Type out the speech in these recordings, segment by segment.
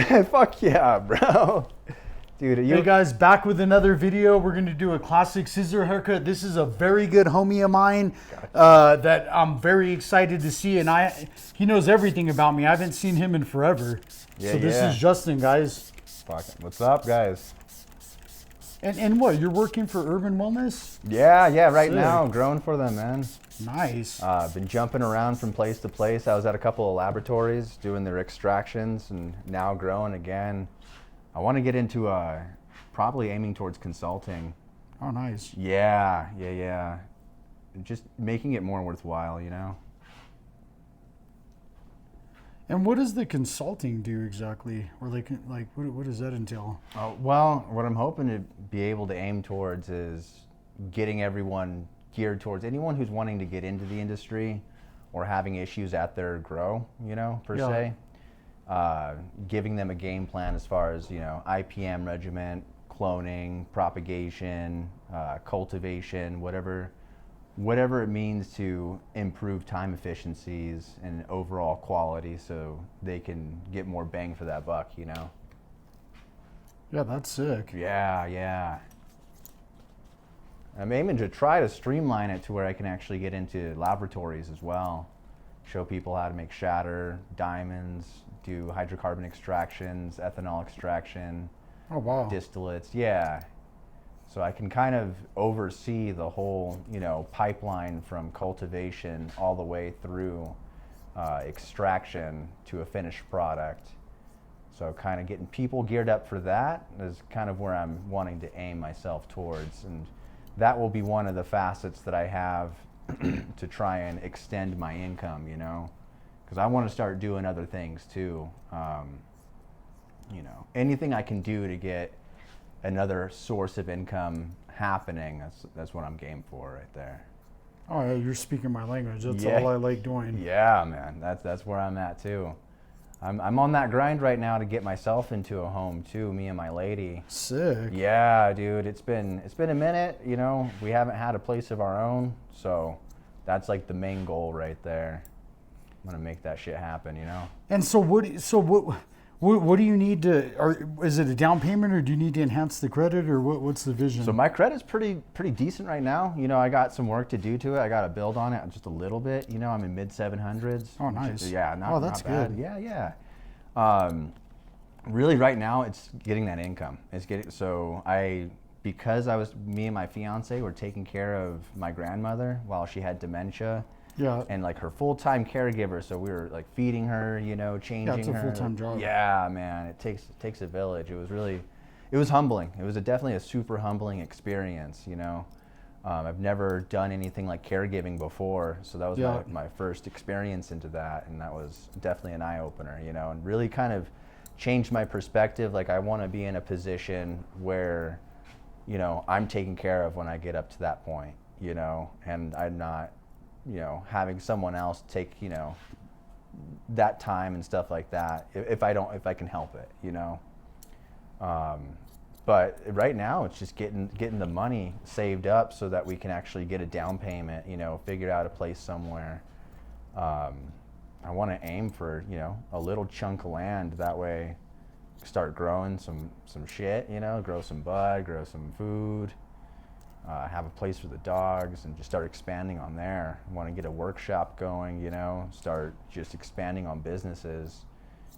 Fuck yeah, bro. Dude, Hey guys, back with another video. We're going to do a classic scissor haircut. This is a very good homie of mine that I'm very excited to see, and he knows everything about me. I haven't seen him in forever. Yeah, so this yeah. is Justin, guys. Fuck. What's up, guys? And what, you're working for Urban Wellness? Yeah, right Sick. now, growing for them, man. Nice. Been jumping around from place to place. I was at a couple of laboratories doing their extractions and now growing again. I want to get into probably aiming towards consulting. Oh, nice. Yeah. Just making it more worthwhile, you know? And what does the consulting do exactly? Or like what does that entail? Oh, well, what I'm hoping to be able to aim towards is getting everyone geared towards anyone who's wanting to get into the industry or having issues at their grow, you know, per se. Giving them a game plan as far as, you know, IPM regimen, cloning, propagation, cultivation, whatever it means to improve time efficiencies and overall quality so they can get more bang for that buck, you know? Yeah, that's sick. Yeah. I'm aiming to try to streamline it to where I can actually get into laboratories as well. Show people how to make shatter, diamonds, do hydrocarbon extractions, ethanol extraction, Oh, wow. distillates, yeah. So I can kind of oversee the whole, you know, pipeline from cultivation all the way through extraction to a finished product. So kind of getting people geared up for that is kind of where I'm wanting to aim myself towards. And that will be one of the facets that I have to try and extend my income, you know, because I want to start doing other things too. You know, anything I can do to get another source of income happening, that's what I'm game for right there. Oh, yeah, you're speaking my language. That's Yeah. all I like doing. Yeah, man, that's where I'm at too. I'm on that grind right now to get myself into a home too, me and my lady. Sick. Yeah, dude, it's been a minute, you know. We haven't had a place of our own, so that's like the main goal right there. I'm gonna make that shit happen, you know. And so what do you need to? Or is it a down payment, or do you need to enhance the credit, or what's the vision? So my credit's pretty decent right now. You know, I got some work to do to it. I got to build on it just a little bit. You know, I'm in mid 700s. Oh, nice. Yeah, that's not bad. good. Yeah. Really, right now it's getting that income. Because me and my fiance were taking care of my grandmother while she had dementia. Yeah. And like her full-time caregiver, so we were like feeding her, you know, changing her. Yeah, it's a full-time job. Yeah, man, it takes a village. It was humbling. It was definitely a super humbling experience, you know. I've never done anything like caregiving before, so that was my first experience into that, and that was definitely an eye-opener, you know, and really kind of changed my perspective. Like, I want to be in a position where, you know, I'm taken care of when I get up to that point, you know, and I'm not, you know, having someone else take, you know, that time and stuff like that if I can help it, you know. But right now it's just getting the money saved up so that we can actually get a down payment, you know, figure out a place somewhere. I want to aim for, you know, a little chunk of land, that way start growing some shit, you know, grow some bud, grow some food. Have a place for the dogs and just start expanding on there. I want to get a workshop going, you know, start just expanding on businesses,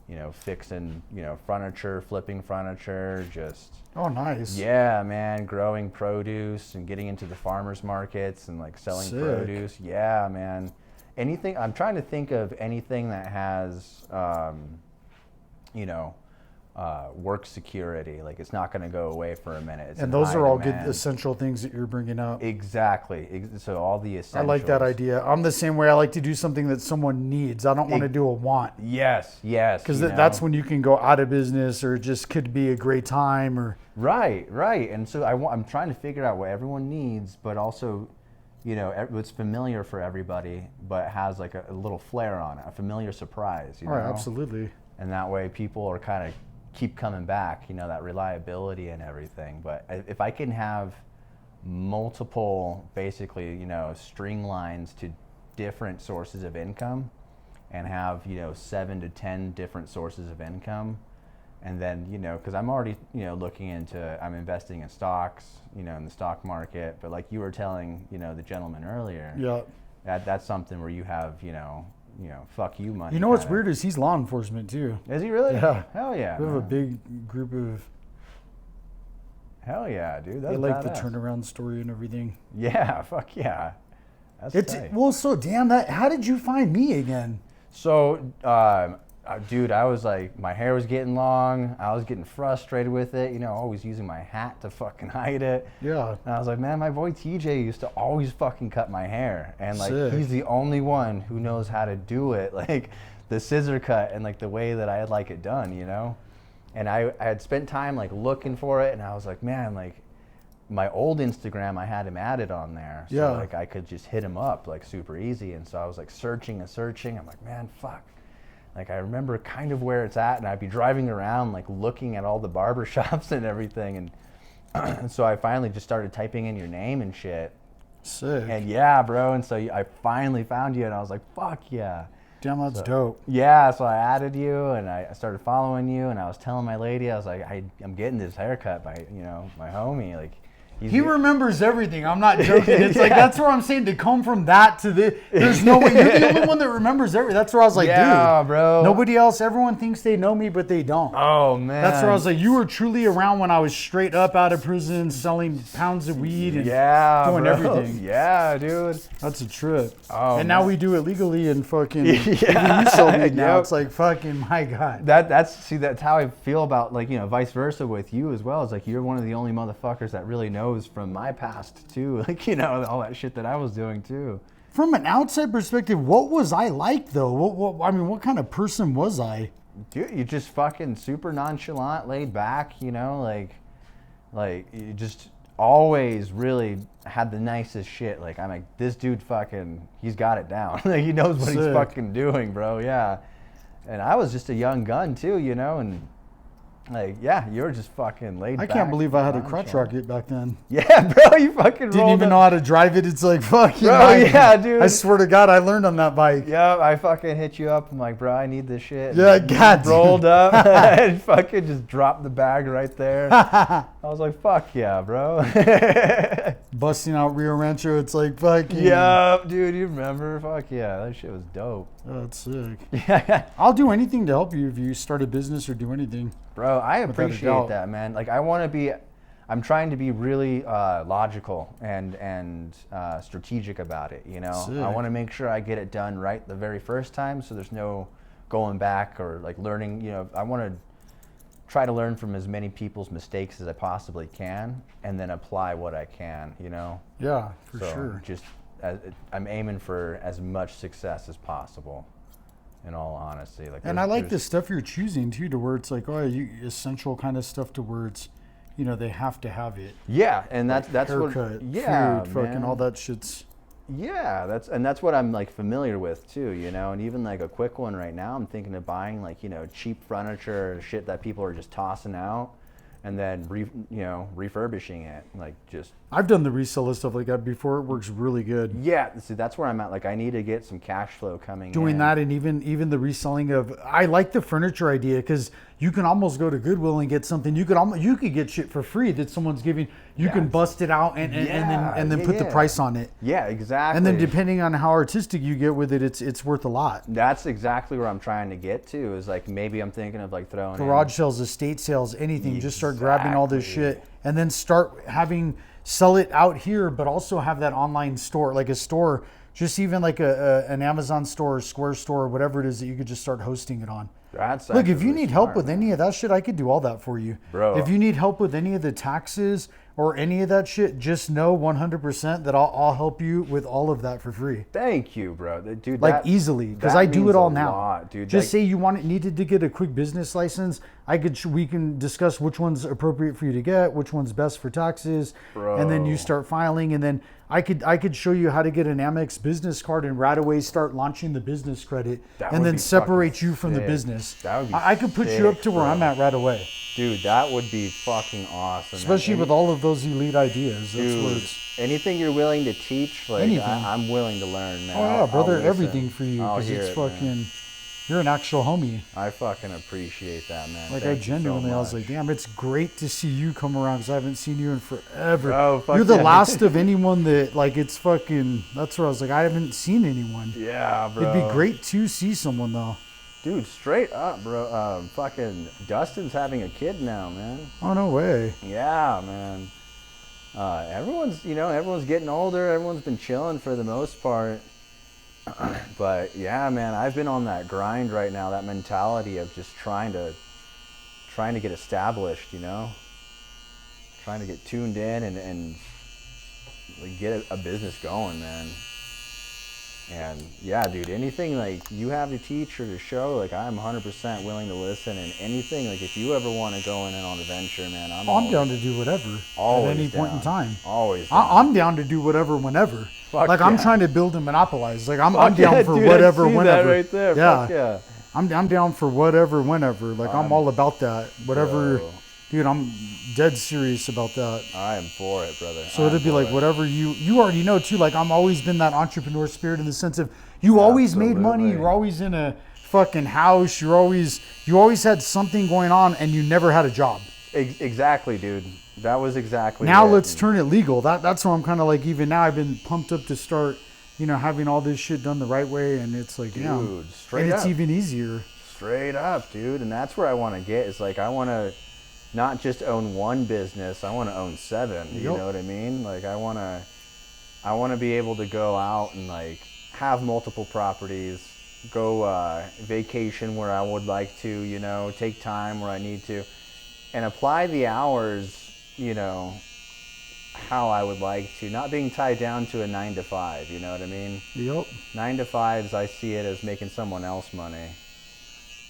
you know, fixing, you know, furniture, flipping furniture, just. Oh, nice. Yeah, man, growing produce and getting into the farmers markets and like selling Sick. produce. Yeah, man. I'm trying to think of anything that has, you know, work security, like it's not going to go away for a minute. It's And in those high are all demand. good essential things that you're bringing up. Exactly. So all the essentials. I like that idea. I'm the same way. I like to do something that someone needs. I don't want to do a want. Yes. Because that's when you can go out of business, or it just could be a great time. Or Right. And so I'm trying to figure out what everyone needs, but also, you know, it's familiar for everybody, but has like a little flair on it, a familiar surprise. You know? Absolutely. And that way people are kind of keep coming back, you know, that reliability and everything. But if I can have multiple, basically, you know, string lines to different sources of income and have, you know, 7 to 10 different sources of income, And then, because I'm already, looking into, I'm investing in stocks, in the stock market. But like you were telling, the gentleman earlier, Yeah. that's something where you have, fuck you money. You know what's weird is he's law enforcement too. Is he really? Yeah. Hell yeah. We have a man. big group of. Hell yeah, dude. That's They like the badass. turnaround story and everything. Yeah, fuck yeah. That's It's tight. well, so damn that. How did you find me again? So, dude, I was like, my hair was getting long. I was getting frustrated with it. Always using my hat to fucking hide it. Yeah. And I was like, man, my boy TJ used to always fucking cut my hair, and like Sick. he's the only one who knows how to do it, like the scissor cut and like the way that I'd like it done, And I had spent time like looking for it, and I was like, man, like my old Instagram, I had him added on there, so Yeah. like I could just hit him up like super easy. And so I was like searching and searching. I'm like, man, fuck. Like I remember kind of where it's at, and I'd be driving around like looking at all the barber shops and everything, and so I finally just started typing in your name and shit. Sick. And yeah, bro. And so I finally found you, and I was like, fuck yeah. Damn, that's dope. Yeah, so I added you, and I started following you, and I was telling my lady, I was like, I'm getting this haircut by, my homie. Like, He remembers everything. I'm not joking. It's like, that's where I'm saying to come from that to this. There's no way. You're the only one that remembers everything. That's where I was like, yeah, dude. bro. Nobody else, everyone thinks they know me, but they don't. Oh, man. That's where I was like, you were truly around when I was straight up out of prison, selling pounds of weed and doing bro. everything. Yeah, dude. That's a trip. Oh, and now man. we do it legally and fucking, Yeah, even you sell weed now. yep. It's like, fucking, my God. That's how I feel about, like, vice versa with you as well. It's like, you're one of the only motherfuckers that really knows from my past too, like, all that shit that I was doing too. From an outside perspective, what was I like though? What kind of person was I? Dude, you just fucking super nonchalant, laid back, like you just always really had the nicest shit. Like, I'm like, this dude fucking, he's got it down. Like, he knows what he's Sick. fucking doing, bro. Yeah. And I was just a young gun too, and like, yeah, you were just fucking laid back. I can't believe I had a crotch nonchalant. rocket back then. Yeah, bro, you fucking Didn't rolled even up. know how to drive it. It's like, fuck you. Bro, yeah, dude. I swear to God, I learned on that bike. Yeah, I fucking hit you up. I'm like, bro, I need this shit. Yeah, And you God. rolled up and fucking just dropped the bag right there. I was like, fuck yeah, bro. Busting out Rio Rancho, it's like, fucking. Yup, dude, you remember? Fuck yeah, that shit was dope. Oh, that's sick. Yeah, I'll do anything to help you if you start a business or do anything. bro, I Without a appreciate doubt. that, man. Like, I'm trying to be really logical and strategic about it, Sick. I want to make sure I get it done right the very first time, so there's no going back or like learning, I want to try to learn from as many people's mistakes as I possibly can, and then apply what I can, Yeah, for So sure. just I'm aiming for as much success as possible, in all honesty. Like, And I like the stuff you're choosing too, to where it's like, oh, essential kind of stuff to where it's, they have to have it. Yeah, and that's Haircut, what. Yeah, food, fucking man. all that shit's. Yeah, that's what I'm like familiar with too, and even like a quick one right now, I'm thinking of buying like, cheap furniture, shit that people are just tossing out, and then refurbishing it, like just. I've done the reseller stuff like that before. It works really good. Yeah, see, that's where I'm at. Like, I need to get some cash flow coming Doing in. that, and even the reselling of, I like the furniture idea because you can almost go to Goodwill and get something. You could get shit for free that someone's giving. You can bust it out and then put the price on it. Yeah, exactly. And then depending on how artistic you get with it, it's worth a lot. That's exactly where I'm trying to get to. Is like, maybe I'm thinking of like throwing Garage sales, estate sales, anything. Just start grabbing all this Exactly. shit and then start sell it out here, but also have that online store, like a store, just even like an Amazon store, or Square store, or whatever it is that you could just start hosting it on. That's Look, if actually you need help smart, with man. any of that shit, I could do all that for you. Bro. If you need help with any of the taxes or any of that shit, just know 100% that I'll help you with all of that for free. Thank you, bro. Dude, Like, easily, because I do it all now. Lot, dude. Just say you needed to get a quick business license. We can discuss which one's appropriate for you to get, which one's best for taxes, and then you Bro. start filing. And then I could show you how to get an Amex business card and right away start launching the business credit, That and would then be separate fucking you from the sick. business. That would be I could put you up sick, to where bro. I'm at right away, Dude, that would be fucking awesome. especially man. with all of those elite ideas. That's what Dude, it's. anything you're willing to teach, like, Anything. I'm willing to learn, man. Oh yeah, I'll brother, listen. everything for you I'll because hear it's it, man. fucking. you're an actual homie. I fucking appreciate that, man. Like, Thank I genuinely, you so I was much. like, damn, it's great to see you come around because I haven't seen you in forever. Oh, fuck You're the yeah. last of anyone that, like, it's fucking, that's where I was like, I haven't seen anyone. Yeah, bro. It'd be great to see someone, though. Dude, straight up, bro. Fucking Dustin's having a kid now, man. Oh, no way. Yeah, man. Everyone's getting older. Everyone's been chilling for the most part. But yeah, man, I've been on that grind right now, that mentality of just trying to get established, trying to get tuned in and like get a business going, man. And yeah, dude, anything like you have to teach or to show, like I'm 100% willing to listen. And anything, like if you ever want to go in and on a venture, man, I'm down to do whatever always at any point in down. time. Always down. I'm down to do whatever whenever. Fuck like I'm yeah. trying to build and monopolize. Like I'm Fuck down yeah, for dude, I whatever see whenever. that right there. Yeah. Fuck yeah. I'm down for whatever whenever. Like I'm all about that. Whatever. Bro. Dude, I'm dead serious about that. I am for it, brother. So it'd be like whatever you already know too. Like I'm always been that entrepreneur spirit in the sense of you always made money. Absolutely. You're always in a fucking house. You always had something going on, and you never had a job. Exactly, dude. That was exactly Now it. let's turn it legal. That's why I'm kind of like even now I've been pumped up to start, having all this shit done the right way, and it's like Dude, straight and it's up. even easier. Straight up, dude. And that's where I want to get. Is like I want to not just own one business. I want to own 7. You Yep. know what I mean? Like I want to be able to go out and like have multiple properties, go vacation where I would like to, take time where I need to, and apply the hours, how I would like to, not being tied down to a 9 to 5. You know what I mean? Yep. 9 to 5s, I see it as making someone else money.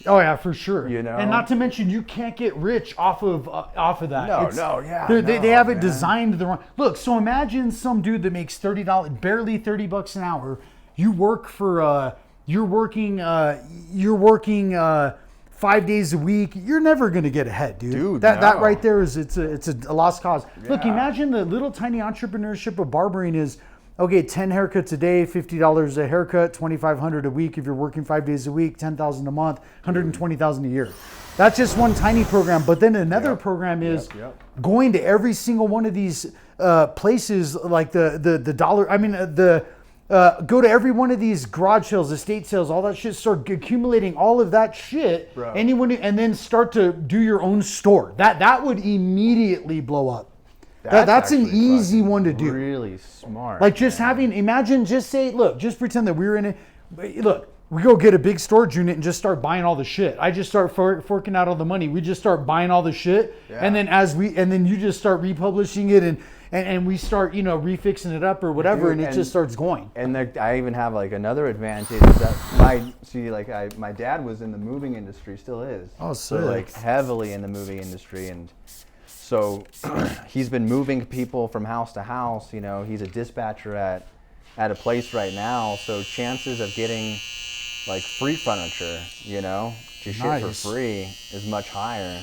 Oh yeah, for sure. And not to mention you can't get rich off of that. They have it designed the wrong. Look, so imagine some dude that makes $30, barely $30 an hour. You work for you're working 5 days a week. You're never gonna get ahead, dude. That no. right there is it's a lost cause. Look, Yeah. imagine the little tiny entrepreneurship of barbering is. Okay, 10 haircuts a day, $50 a haircut, $2,500 a week if you're working 5 days a week, $10,000 a month, $120,000 a year. That's just one tiny program. But then another program is going to every single one of these places, like the dollar. I mean, go to every one of these garage sales, estate sales, all that shit. Start accumulating all of that shit, Bro. and then start to do your own store. That would immediately blow up. That's an actually easy fucking one to do. Really smart. Like just imagine, just say, look, just pretend that we were in it. Look, we go get a big storage unit and just start buying all the shit. I just start forking out all the money. We just start buying all the shit. Yeah. And then you just start republishing it and we start, refixing it up or whatever. Dude, and it just starts going. And I even have like another advantage is that my dad was in the moving industry, still is. Oh, so sick. like heavily in the moving industry, and so he's been moving people from house to house. He's a dispatcher at a place right now. So chances of getting like free furniture, just shit for Nice. free is much higher.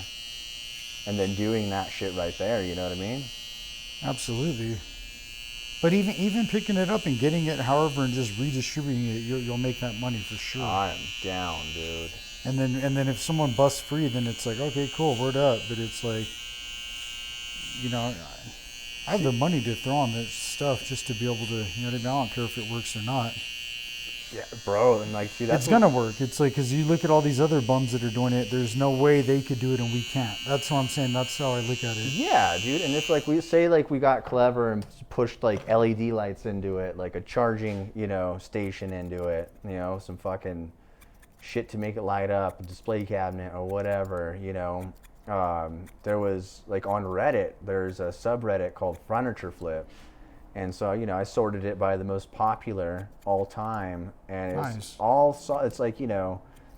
And then doing that shit right there, you know what I mean? Absolutely. But even picking it up and getting it, however, and just redistributing it, you'll make that money for sure. I am down, dude. And then if someone busts free, then it's like, okay, cool, word up. But it's like, I have the money to throw on this stuff just to be able to, I don't care if it works or not. Yeah, bro, and like, see, that's It's gonna work. It's like, because you look at all these other bums that are doing it, there's no way they could do it and we can't. That's what I'm saying. That's how I look at it. Yeah, dude. And if like we say like we got clever and pushed like LED lights into it, like a charging, station into it, some fucking shit to make it light up, a display cabinet or whatever, there was like on Reddit, there's a subreddit called Furniture Flip. And so, I sorted it by the most popular all time, and it's Nice. it's like,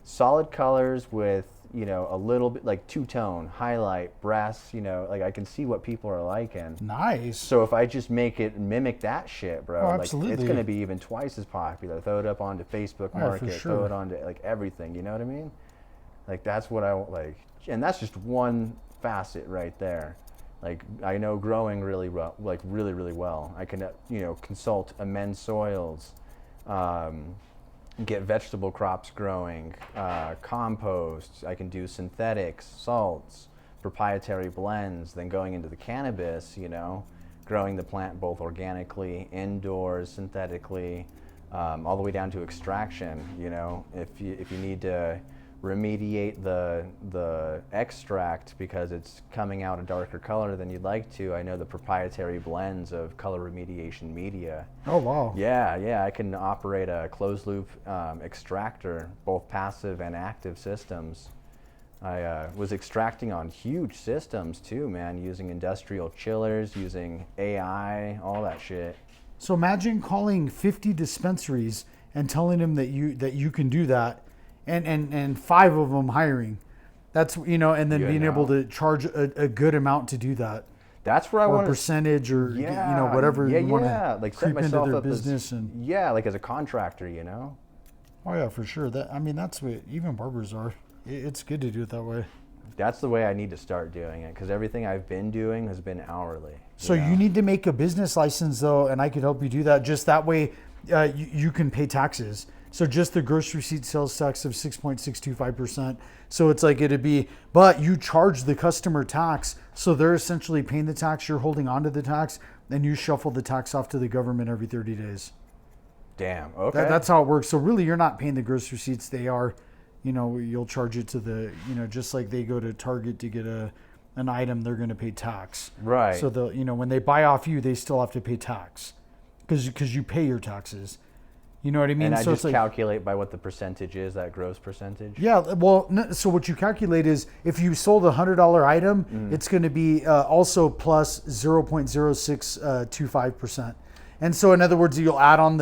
solid colors with, a little bit like two-tone, highlight, brass, like I can see what people are liking. Nice. So if I just make it mimic that shit, bro, Oh, like absolutely. it's gonna be even twice as popular. Throw it up onto Facebook Yeah, for Market, sure. throw it onto like everything, you know what I mean? Like that's what I like, and that's just one facet right there. Like I know growing really well, like really, really well. I can, consult amend soils, get vegetable crops growing, compost. I can do synthetics, salts, proprietary blends. Then going into the cannabis, you know, growing the plant both organically, indoors, synthetically, all the way down to extraction. You know, if you need to remediate the extract because it's coming out a darker color than you'd like to, I know the proprietary blends of color remediation media. Oh wow. Yeah, I can operate a closed loop extractor, both passive and active systems. I was extracting on huge systems too, man, using industrial chillers, using AI, all that shit. So imagine calling 50 dispensaries and telling them that you can do that, and 5 of them hiring. That's, you know, and then being able to charge a good amount to do that. That's where I want to percentage, or you know, whatever you want to like creep set into myself their up business. like as a contractor, you know. Oh yeah, for sure. That's what even barbers are. It's good to do it that way. That's the way I need to start doing it, because everything I've been doing has been hourly. So you need to make a business license though, and I could help you do that. Just that way, you can pay taxes. So just the gross receipt sales tax of 6.625%. So it's like it'd be, but you charge the customer tax, so they're essentially paying the tax. You're holding on to the tax, and you shuffle the tax off to the government every 30 days. Damn. Okay. That's how it works. So really, you're not paying the gross receipts. They are, you know, you'll charge it to the, you know, just like they go to Target to get an item, they're going to pay tax. Right. So they'll, you know, when they buy off you, they still have to pay tax because you pay your taxes. You know what I mean? And I so just it's like, calculate by what the percentage is, that gross percentage. yeah. Well, so what you calculate is if you sold a $100 item, it's going to be also plus 0.0625%. And so in other words, you'll add on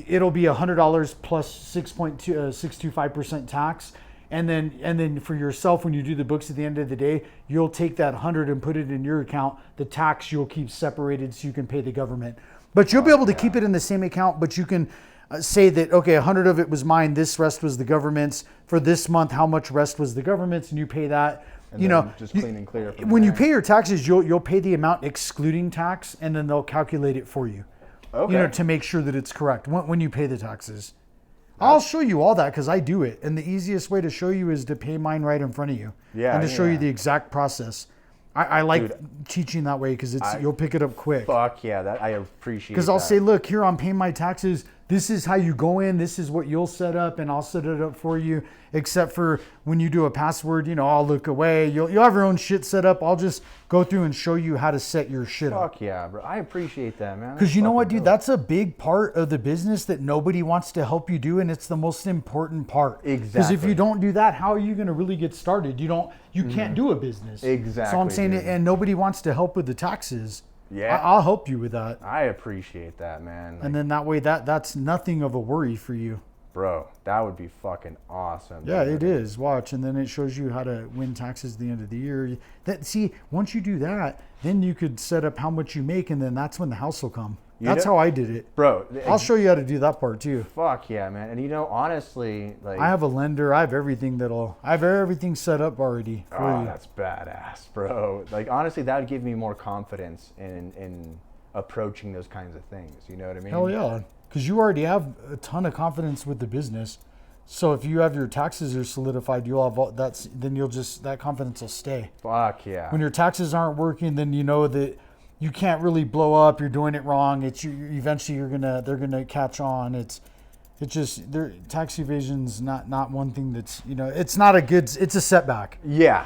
it'll be $100 plus 6.625% tax. And then for yourself, when you do the books at the end of the day, you'll take that 100 and put it in your account. The tax you'll keep separated so you can pay the government. But you'll be able to keep it in the same account, but you can say that, okay, 100 of it was mine, this rest was the government's. For this month, how much rest was the government's, and you pay that. And you know, just clean and clear. When you pay your taxes, you'll pay the amount excluding tax, and then they'll calculate it for you. Okay. You know, to make sure that it's correct when you pay the taxes. I'll show you all that because I do it, and the easiest way to show you is to pay mine right in front of you. Yeah. And to show you the exact process. I like teaching that way because you'll pick it up quick. Fuck yeah, that I appreciate. Because I'll say, look, here I'm paying my taxes. This is how you go in. This is what you'll set up, and I'll set it up for you. Except for when you do a password, you know, I'll look away. You'll have your own shit set up. I'll just go through and show you how to set your shit up. Fuck yeah, bro. I appreciate that, man. Because you know what, dude? That's a big part of the business that nobody wants to help you do, and it's the most important part. Exactly. Because if you don't do that, how are you going to really get started? You can't do a business. Exactly. So I'm saying, dude. and nobody wants to help with the taxes. Yeah. I'll help you with that. I appreciate that, man. And then that way, that's nothing of a worry for you. Bro, that would be fucking awesome. Yeah, dude. it is. Watch, and then it shows you how to win taxes at the end of the year. See, once you do that, then you could set up how much you make, and then that's when the house will come. That's how I did it. Bro, I'll show you how to do that part too. Fuck yeah, man. And you know, honestly, like, I have a lender. I have everything set up already for you. That's badass, bro. Like, honestly, that would give me more confidence in approaching those kinds of things. You know what I mean? Hell yeah. Because you already have a ton of confidence with the business. So if you have your taxes are solidified, you'll have that confidence will stay. Fuck yeah. When your taxes aren't working, then you know that you can't really blow up. You're doing it wrong. Eventually they're gonna catch on. It's just tax evasion's not one thing that's, you know, it's not a good. It's a setback. Yeah.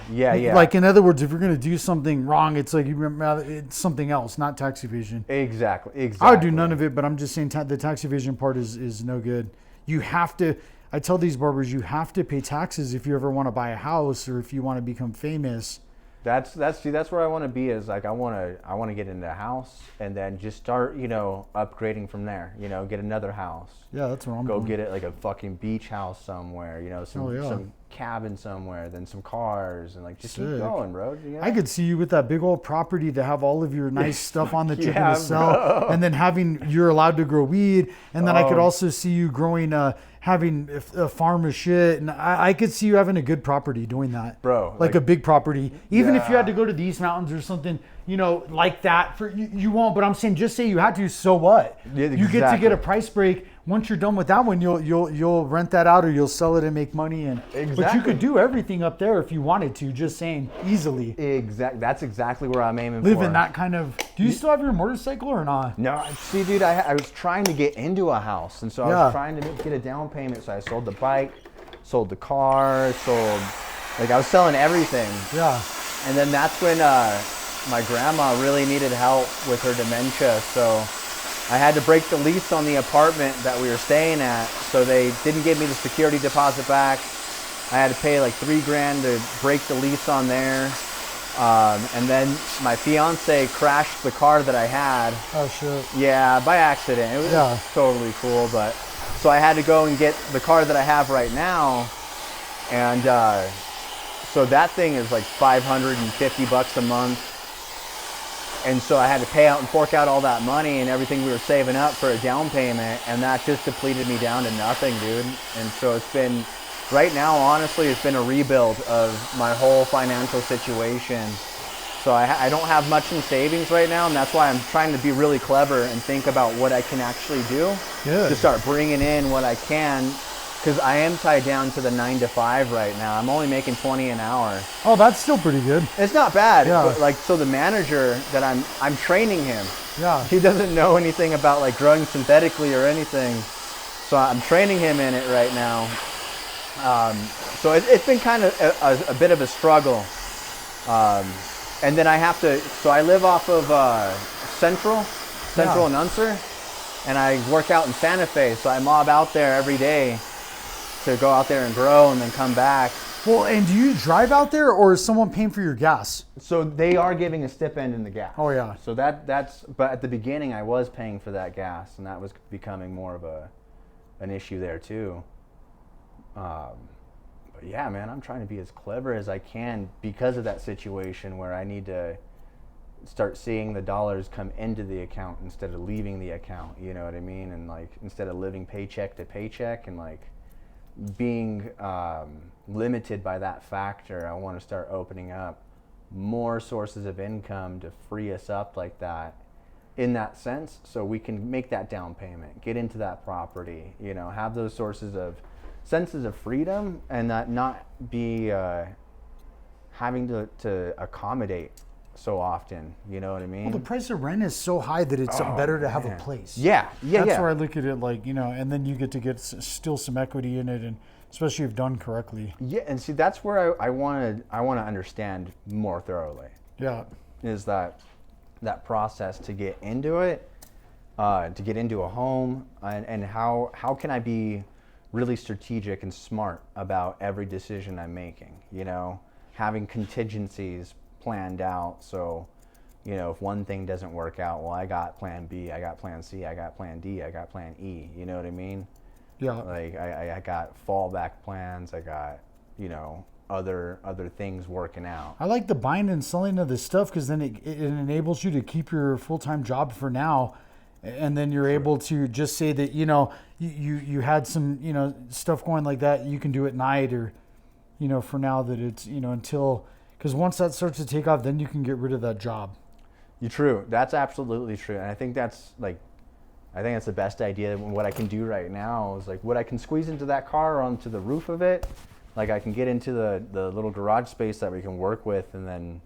Like, in other words, if you're gonna do something wrong, it's like it's something else, not tax evasion. Exactly. I would do none of it, but I'm just saying the tax evasion part is no good. You have to. I tell these barbers, you have to pay taxes if you ever want to buy a house or if you want to become famous. That's where I want to be. Is like I want to get into a house and then just start, you know, upgrading from there. You know, get another house. Yeah, that's what I'm Go doing. get it like a fucking beach house somewhere. You know, some cabin somewhere, then some cars, and like just keep going, bro. You know? I could see you with that big old property to have all of your nice stuff on that you're Yeah, gonna sell, bro. and then you're allowed to grow weed, and then I could also see you growing having a farm of shit, and I could see you having a good property doing that, Bro, like a big property. Even if you had Yeah. to go to the East Mountains or something, you know, like that. For you won't. But I'm saying, just say you had to. So what? Yeah, You get to exactly. get a price break. Once you're done with that one, you'll rent that out or you'll sell it and make money. And but you Exactly. could do everything up there if you wanted to. Just saying, easily. That's exactly where I'm aiming for. Living that kind of. Do you still have your motorcycle or not? No, see, dude, I was trying to get into a house, and so I Yeah. was trying to get a down payment. So I sold the bike, sold the car, I was selling everything. Yeah. And then that's when my grandma really needed help with her dementia. So I had to break the lease on the apartment that we were staying at. So they didn't give me the security deposit back. I had to pay like $3,000 to break the lease on there. And then my fiance crashed the car that I had. Oh shit. Yeah, by accident. It was totally cool, but so I had to go and get the car that I have right now, and so that thing is like $550 a month, and so I had to pay out and fork out all that money and everything we were saving up for a down payment, and that just depleted me down to nothing, dude. And so it's been, right now, honestly, it's been a rebuild of my whole financial situation. So I don't have much in savings right now, and that's why I'm trying to be really clever and think about what I can actually do to start bringing in what I can, because I am tied down to the 9 to 5 right now. I'm only making 20 an hour. Oh, that's still pretty good. It's not bad, Yeah. but like, so the manager that I'm training him. Yeah. He doesn't know anything about like growing synthetically or anything, so I'm training him in it right now. So it's been kind of a bit of a struggle. And then I have to, so I live off of Central and Unser, and I work out in Santa Fe, so I mob out there every day to go out there and grow and then come back. Well, and do you drive out there, or is someone paying for your gas? So they are giving a stipend in the gas. Oh, yeah. So that's, but at the beginning I was paying for that gas, and that was becoming more of an issue there too. But yeah, man, I'm trying to be as clever as I can because of that situation where I need to start seeing the dollars come into the account instead of leaving the account, you know what I mean? And like, instead of living paycheck to paycheck and like being limited by that factor, I want to start opening up more sources of income to free us up like that, in that sense, so we can make that down payment, get into that property, you know, have those sources of senses of freedom, and not be having to accommodate so often, you know what I mean? Well, the price of rent is so high that it's better to have a place. Yeah. That's where I look at it, like, you know, and then you get to get still some equity in it, and especially if done correctly. Yeah, and see, that's where I want to understand more thoroughly. Yeah. Is that process to get into it, to get into a home, and how can I be really strategic and smart about every decision I'm making, you know, having contingencies planned out. So, you know, if one thing doesn't work out, well, I got plan B, I got plan C, I got plan D, I got plan E, you know what I mean? Yeah. Like I got fallback plans, I got, you know, other things working out. I like the buying and selling of this stuff because then it enables you to keep your full-time job for now, and then you're able to just say that, you know, you had some, you know, stuff going like that you can do at night, or, you know, for now that it's, you know, until, because once that starts to take off, then you can get rid of that job. You're true. That's absolutely true. And I think that's the best idea. What I can do right now is like what I can squeeze into that car or onto the roof of it. Like I can get into the little garage space that we can work with, and then,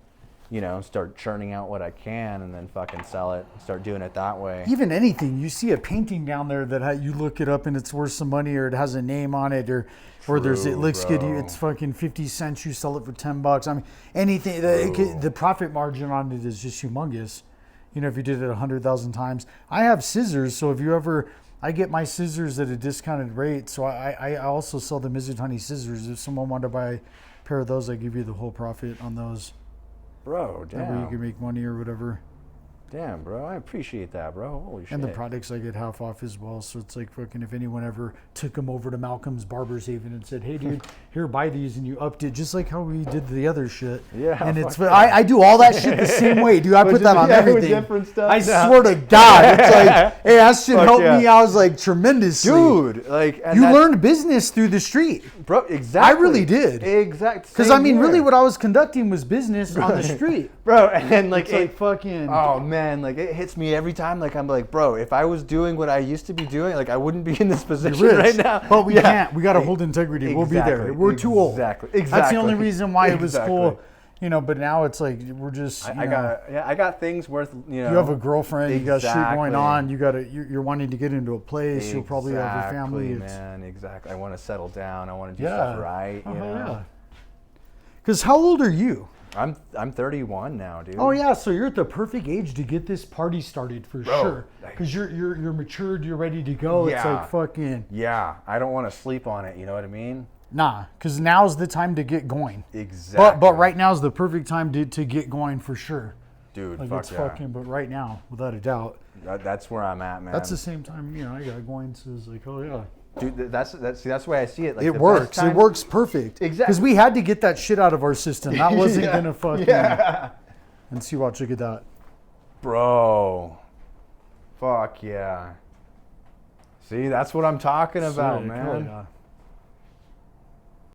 you know, start churning out what I can, and then fucking sell it, start doing it that way. Even anything, you see a painting down there that you look it up and it's worth some money, or it has a name on it, or it looks good, it's fucking 50 cents, you sell it for $10. I mean, anything, the profit margin on it is just humongous. You know, if you did it 100,000 times. I have scissors, so if you ever, I get my scissors at a discounted rate, so I also sell the Mizutani scissors. If someone wanted to buy a pair of those, I give you the whole profit on those. Bro, That way you damn. can make money or whatever. Damn, bro. I appreciate that, bro. Holy shit. And the products I get half off as well. So it's like fucking if anyone ever took them over to Malcolm's Barbers even and said, hey, dude, here, buy these, and you upped it just like how we did the other shit. Yeah. And it's, I do all that shit the same way, dude. I put that on everything. Different stuff. I swear to God. It's like, hey, that shit helped me. I was like, tremendously. Dude, like. You learned business through the street. Bro, exactly. I really did. Exactly. Because, I mean, really what I was conducting was business on the street. Bro, and like, it's like fucking. Oh, man. Like, it hits me every time. Like, I'm like, bro, if I was doing what I used to be doing, like, I wouldn't be in this position right now. But we can't. We got to hold integrity. We'll be there. We're too old. Exactly. That's the only reason why it was cool. You know, but now it's like we're just. I got things worth. You know, you have a girlfriend. You got shit going on. You're wanting to get into a place. You'll probably have a family. Man, exactly. I want to settle down. I want to do stuff right. You know? Yeah. Because how old are you? I'm 31 now, dude. Oh yeah, so you're at the perfect age to get this party started for sure. Because you're matured. You're ready to go. Yeah. It's like fucking. Yeah, I don't want to sleep on it. You know what I mean? Nah, because now's the time to get going. Exactly. But right now is the perfect time to get going for sure. Dude, like fuck it's fucking. But right now, without a doubt. That's where I'm at, man. That's the same time I got going. So it's like, oh yeah. Dude, that's the way I see it. Like, it works. It works perfect. Exactly. Because we had to get that shit out of our system. That wasn't gonna fucking. Yeah. And see, watch, look at that. Bro. Fuck yeah. See, that's what I'm talking about, man. Yeah.